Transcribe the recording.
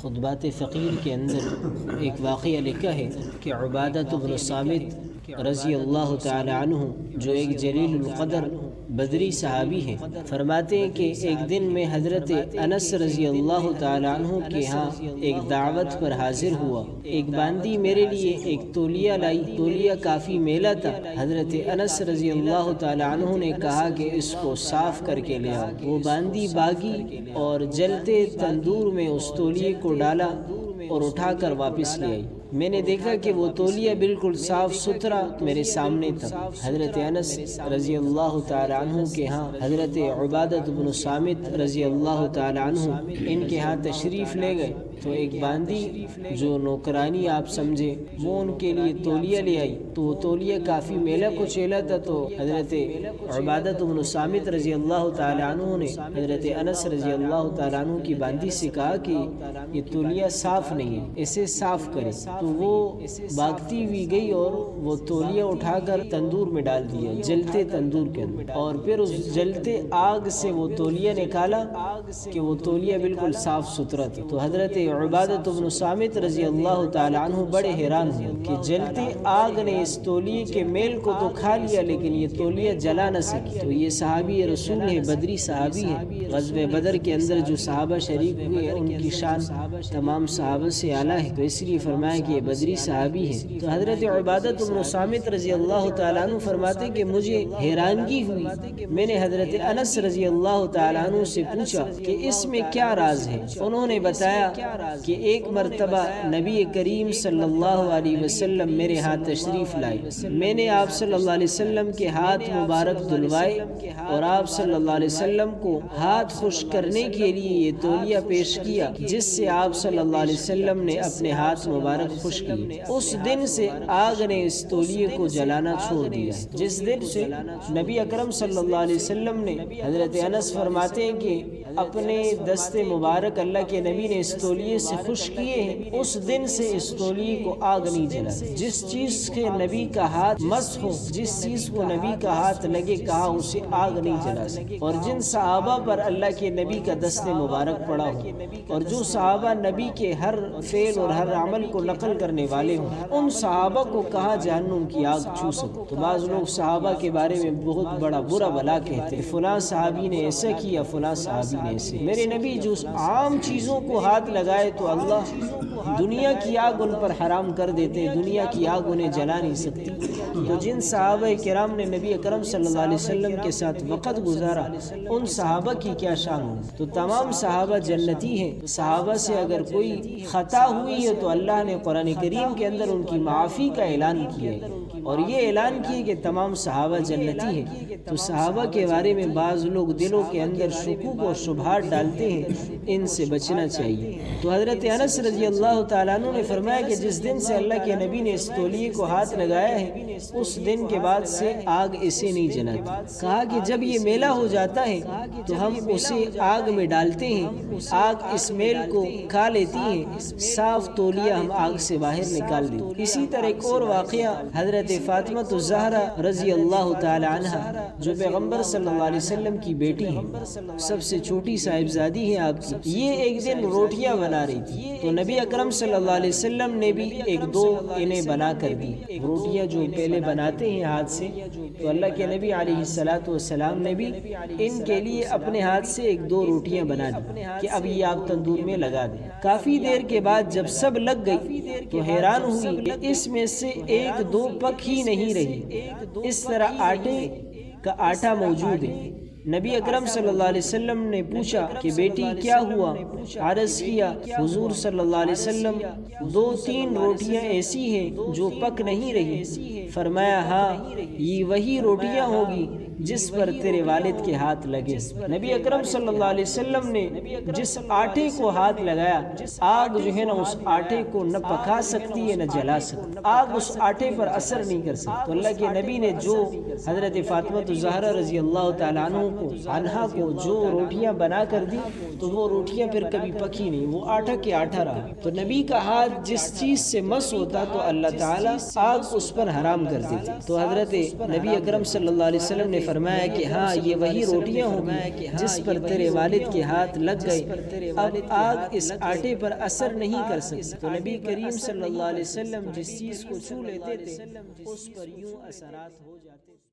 خطبات فقیر کے اندر ایک واقعہ لکھا ہے کہ عبادۃ بن صامت رضی اللہ تعالی عنہ جو ایک جلیل القدر بدری صحابی ہیں، فرماتے ہیں کہ ایک دن میں حضرت انس رضی اللہ تعالی عنہ کے ہاں ایک دعوت پر حاضر ہوا۔ ایک باندی میرے لیے ایک تولیہ لائی، تولیہ کافی میلا تھا۔ حضرت انس رضی اللہ تعالی عنہ نے کہا کہ اس کو صاف کر کے لے آؤ۔ وہ باندی باغی اور جلتے تندور میں اس تولیے کو ڈالا اور اٹھا کر واپس لے آئی۔ میں نے دیکھا کہ وہ تولیہ بالکل صاف ستھرا میرے سامنے تھا۔ حضرت انس رضی اللہ تعالی عنہ کے ہاں حضرت عبادۃ بن صامت رضی اللہ تعالی عنہ ان کے ہاں تشریف لے گئے تو ایک باندی جو نوکرانی آپ سمجھے وہ ان کے لیے تولیہ لے آئی، تو وہ تولیہ کافی میلا کچیلا تھا۔ تو حضرت عبادۃ بن صامت رضی اللہ تعالی عنہ نے حضرت انس رضی اللہ تعالی عنہ کی باندی سے کہا کہ یہ تولیہ صاف نہیں ہے، اسے صاف کرے۔ تو وہ بھاگتی ہوئی گئی اور وہ تولیہ اٹھا کر تندور میں ڈال دیا، جلتے تندور کے اندر، اور پھر اس جلتے آگ سے وہ تولیہ نکالا کہ وہ تولیہ بالکل صاف ستھرا تھا۔ تو حضرت عبادۃ بن صامت رضی اللہ تعالی عنہ بڑے حیران ہوئے کہ جلتے آگ نے اس تولیے کے میل کو تو کھا لیا لیکن یہ تولیہ جلا نہ سکی۔ تو یہ صحابی رسول ہے، بدری صحابی ہے۔ غزوہ بدر کے اندر جو صحابہ شریک ہوئے ان کی شان تمام صحابہ سے اعلیٰ ہے، تو اس لیے فرمایا کہ یہ بدری صحابی ہے۔ تو حضرت عبادۃ بن صامت رضی اللہ تعالیٰ عنہ فرماتے کہ مجھے حیرانگی ہوئی، میں نے حضرت انس رضی اللہ تعالیٰ عنہ سے پوچھا کہ اس میں کیا راز ہے۔ انہوں نے بتایا کہ ایک مرتبہ نبی کریم صلی اللہ علیہ وسلم میرے ہاتھ تشریف لائے، میں نے آپ صلی اللہ علیہ وسلم کے ہاتھ مبارک دھلوائے اور آپ صلی اللہ علیہ وسلم کو ہاتھ خشک کرنے کے لیے یہ تولیہ پیش کیا جس سے آپ صلی اللہ علیہ وسلم نے اپنے ہاتھ مبارک خشک کیے۔ اس دن سے آگ نے اس تولیے کو جلانا چھوڑ دیا۔ جس دن سے نبی اکرم صلی اللہ علیہ وسلم نے، حضرت انس فرماتے ہیں کہ اپنے دست مبارک اللہ کے نبی نے اس تولیے سے خشک کیے ہیں، اس دن سے اس تولیے کو آگ نہیں جلا۔ جس چیز کے نبی کا ہاتھ مس ہو، جس چیز کو نبی کا ہاتھ لگے، کہا اسے آگ نہیں جلا سکے۔ اور جن صحابہ پر اللہ کے نبی کا دست مبارک پڑا ہو اور جو صحابہ نبی کے ہر فعل اور ہر عمل کو نقل کرنے والے ہوں، ان صحابہ کو کہاں جہنم کی آگ چھو سکے۔ تو بعض لوگ صحابہ کے بارے میں بہت بڑا برا بلا کہتے ہیں، فلاں صحابی نے ایسا کیا، فلاں صحابی نے ایسے۔ میرے نبی جو عام چیزوں کو ہاتھ لگائے تو اللہ دنیا کی آگ ان پر حرام کر دیتے ہیں، دنیا کی آگ انہیں جلا نہیں سکتی۔ تو جن صحابہ کرام نے نبی اکرم صلی اللہ علیہ وسلم کے ساتھ وقت گزارا، ان صحابہ کی کیا شان ہو۔ تو تمام صحابہ جنتی ہیں۔ صحابہ سے اگر کوئی خطا ہوئی ہے تو اللہ نے قرآن کریم کے اندر ان کی معافی کا اعلان کیا ہے اور یہ اعلان کیا کہ تمام صحابہ جنتی ہیں۔ تو صحابہ کے بارے میں بعض لوگ دلوں کے اندر شکوک اور شبہات ڈالتے ہیں، ان سے بچنا چاہیے۔ تو حضرت انس رضی اللہ تعالیٰ عنہ نے فرمایا کہ جس دن سے اللہ کے نبی نے اس تولیے کو ہاتھ لگایا ہے، اس دن کے بعد سے آگ اسے نہیں جلاتی۔ کہا کہ جب یہ میلا ہو جاتا ہے تو ہم اسے آگ میں ڈالتے ہیں، آگ اس میل کو کھا لیتی ہے، صاف تولیہ ہم آگ سے باہر نکال دیتے۔ اسی طرح ایک اور واقعہ حضرت فاطمہ الزہرا رضی اللہ تعالی عنہ جو پیغمبر صلی اللہ علیہ وسلم کی بیٹی ہیں، سب سے چھوٹی صاحبزادی ہیں آپ کی، یہ ایک دن روٹیاں بنا رہی تھی تو نبی اکرم صلی اللہ علیہ وسلم نے بھی ایک دو انہیں بنا کر دی۔ روٹیاں جو پہلے بناتے ہیں ہاتھ سے، تو اللہ کے نبی علیہ الصلوۃ والسلام نے بھی ان کے لیے اپنے ہاتھ سے ایک دو روٹیاں بنا دی کہ اب یہ آپ تندور میں لگا دیں۔ کافی دیر کے بعد جب سب لگ گئی تو حیران ہوئی کہ اس میں سے ایک دو پک ہی نہیں رہی، اس طرح آٹے کا آٹا موجود ہے۔ نبی اکرم صلی اللہ علیہ وسلم نے پوچھا کہ بیٹی کیا ہوا؟ عرض کیا حضور صلی اللہ علیہ وسلم دو تین روٹیاں ایسی ہیں جو پک نہیں رہی۔ فرمایا ہاں یہ وہی روٹیاں ہوگی جس پر تیرے والد کے ہاتھ لگے۔ نبی اکرم صلی اللہ علیہ وسلم نے جس آٹے کو ہاتھ لگایا، آگ جو ہے نا اس آٹے کو نہ پکا سکتی ہے نہ جلا سکتی، آگ اس آٹے پر اثر نہیں کر سکتی۔ تو اللہ کے نبی نے جو حضرت فاطمہ الزہرا رضی اللہ تعالیٰ عنہا کو جو روٹیاں بنا کر دی تو وہ روٹیاں پھر کبھی پکی نہیں، وہ آٹا کے آٹا رہا۔ تو نبی کا ہاتھ جس چیز سے مس ہوتا تو اللہ تعالیٰ آگ اس پر حرام کر دیتی۔ تو حضرت نبی اکرم صلی اللہ علیہ وسلم نے فرمایا کہ ہاں یہ وہی روٹیاں ہوں گی جس پر تیرے والد کے ہاتھ لگ گئے، اب آگ اس آٹے پر اثر نہیں کر سکتی۔ تو نبی کریم صلی اللہ علیہ وسلم جس چیز کو چھو لیتے تھے اس پر یوں اثرات ہو جاتے تھے۔